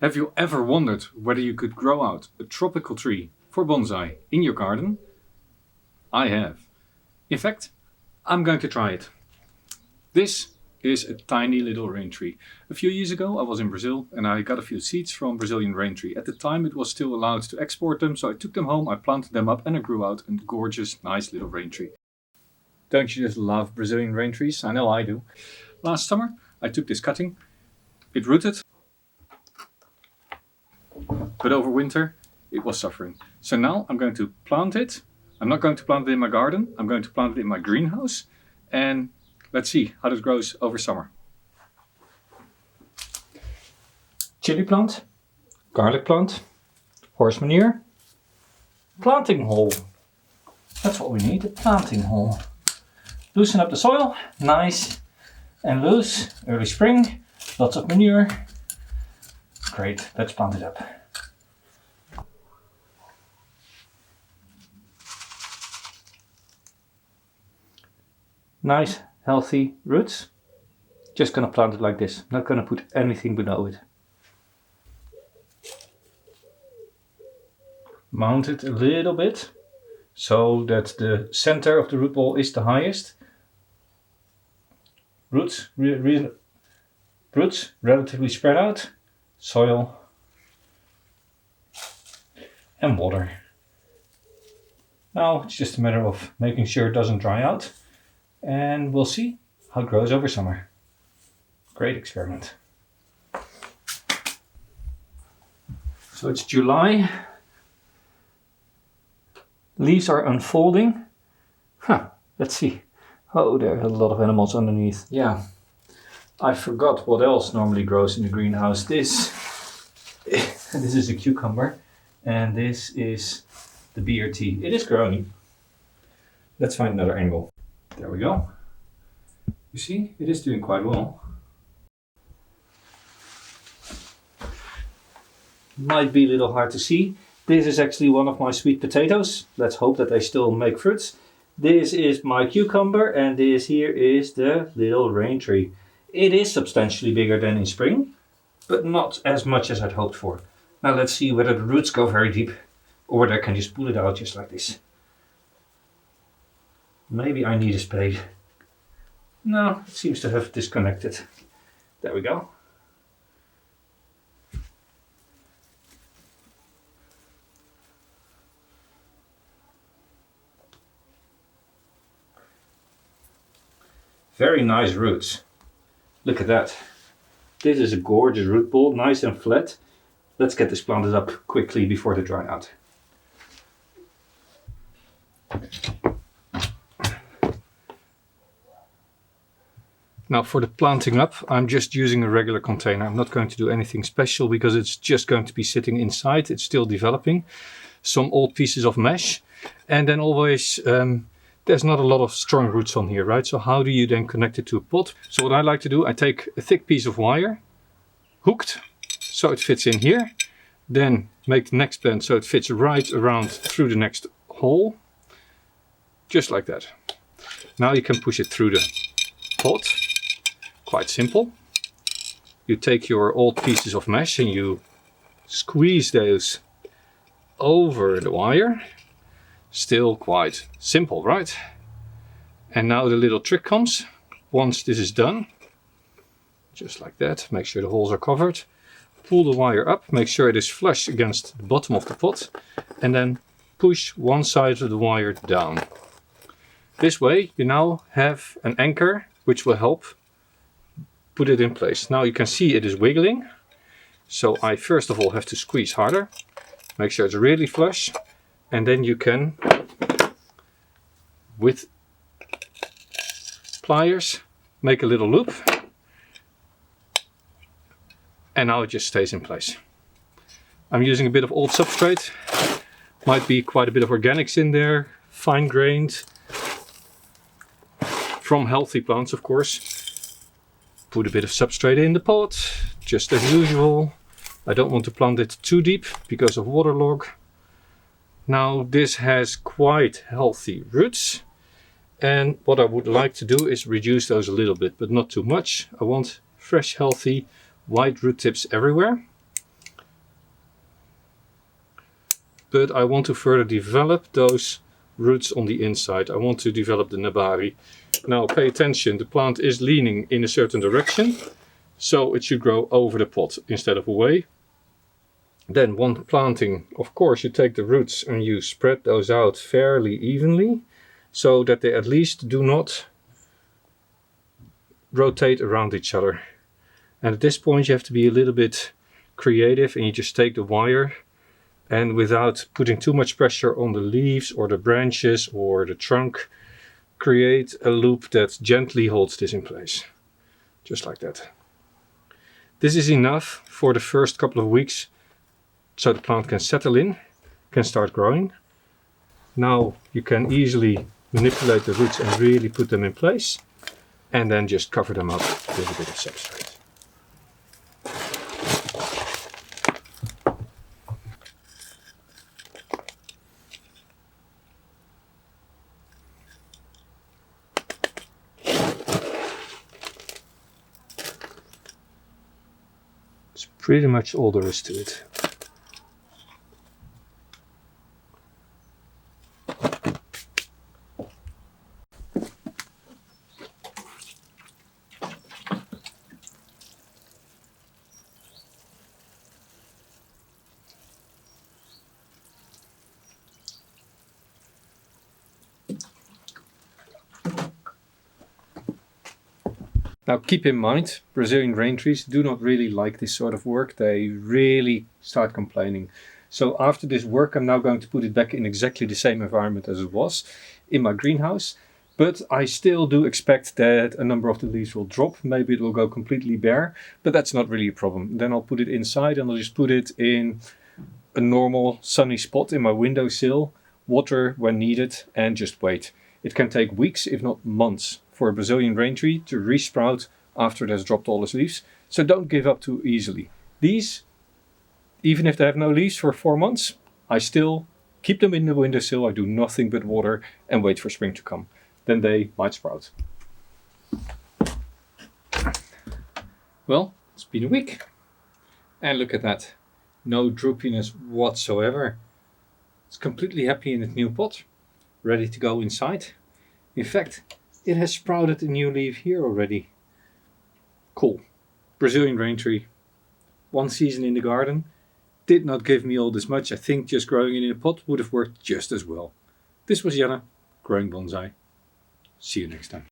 Have you ever wondered whether you could grow out a tropical tree for bonsai in your garden? I have. In fact, I'm going to try it. This is a tiny little rain tree. A few years ago I was in Brazil and I got a few seeds from Brazilian Raintree. At the time it was still allowed to export them, so I took them home, I planted them up and it grew out a gorgeous, nice little rain tree. Don't you just love Brazilian rain trees? I know I do. Last summer I took this cutting, it rooted, but over winter it was suffering. So now I'm going to plant it. I'm not going to plant it in my garden, I'm going to plant it in my greenhouse, and let's see how this grows over summer. Chili plant, garlic plant, horse manure, planting hole. That's what we need, a planting hole. Loosen up the soil, nice and loose, early spring, lots of manure. Great, let's plant it up. Nice, healthy roots. Just gonna plant it like this, not gonna put anything below it. Mount it a little bit so that the center of the root ball is the highest. Roots relatively spread out, soil and water. Now it's just a matter of making sure it doesn't dry out, and we'll see how it grows over summer. Great experiment. So it's July. Leaves are unfolding. Let's see. Oh, there are a lot of animals underneath. Yeah, I forgot what else normally grows in the greenhouse. This is a cucumber, and this is the BRT. It is growing. Let's find another angle. There we go. You see, it is doing quite well. Might be a little hard to see. This is actually one of my sweet potatoes. Let's hope that they still make fruits. This is my cucumber, and this here is the little rain tree. It is substantially bigger than in spring, but not as much as I'd hoped for. Now let's see whether the roots go very deep or whether I can just pull it out just like this. Maybe I need a spade. No, it seems to have disconnected. There we go. Very nice roots. Look at that. This is a gorgeous root ball, nice and flat. Let's get this planted up quickly before they dry out. Now for the planting up, I'm just using a regular container. I'm not going to do anything special because it's just going to be sitting inside. It's still developing. Some old pieces of mesh, and then always there's not a lot of strong roots on here, right? So how do you then connect it to a pot? So what I like to do, I take a thick piece of wire, hooked, so it fits in here. Then make the next bend so it fits right around through the next hole. Just like that. Now you can push it through the pot. Quite simple. You take your old pieces of mesh and you squeeze those over the wire. Still quite simple, right? And now the little trick comes. Once this is done, just like that, make sure the holes are covered. Pull the wire up, make sure it is flush against the bottom of the pot, and then push one side of the wire down. This way you now have an anchor which will help put it in place. Now you can see it is wiggling, so I first of all have to squeeze harder, make sure it's really flush, and then you can, with pliers, make a little loop, and now it just stays in place. I'm using a bit of old substrate, might be quite a bit of organics in there, fine grained, from healthy plants of course. Put a bit of substrate in the pot, just as usual. I don't want to plant it too deep because of waterlog. Now this has quite healthy roots, and what I would like to do is reduce those a little bit, but not too much. I want fresh, healthy, white root tips everywhere. but I want to further develop those roots on the inside. I want to develop the nabari. Now pay attention, the plant is leaning in a certain direction, so it should grow over the pot instead of away. Then when planting, of course, you take the roots and you spread those out fairly evenly, so that they at least do not rotate around each other. And at this point you have to be a little bit creative, and you just take the wire and, without putting too much pressure on the leaves or the branches or the trunk, create a loop that gently holds this in place. Just like that. This is enough for the first couple of weeks so the plant can settle in, can start growing. Now you can easily manipulate the roots and really put them in place, and then just cover them up with a bit of substrate. That's pretty much all there is to it. Now keep in mind, Brazilian rain trees do not really like this sort of work. They really start complaining. So after this work, I'm now going to put it back in exactly the same environment as it was in my greenhouse. But I still do expect that a number of the leaves will drop. Maybe it will go completely bare, but that's not really a problem. Then I'll put it inside and I'll just put it in a normal sunny spot in my windowsill, water when needed, and just wait. It can take weeks, if not months, for a Brazilian rain tree to resprout after it has dropped all its leaves. So don't give up too easily. These, even if they have no leaves for 4 months, I still keep them in the windowsill. I do nothing but water and wait for spring to come. Then they might sprout. Well, it's been a week. And look at that. No droopiness whatsoever. It's completely happy in its new pot, ready to go inside. In fact, it has sprouted a new leaf here already. Cool. Brazilian rain tree. 1 season in the garden. Did not give me all this much. I think just growing it in a pot would have worked just as well. This was Jelle, growing bonsai. See you next time.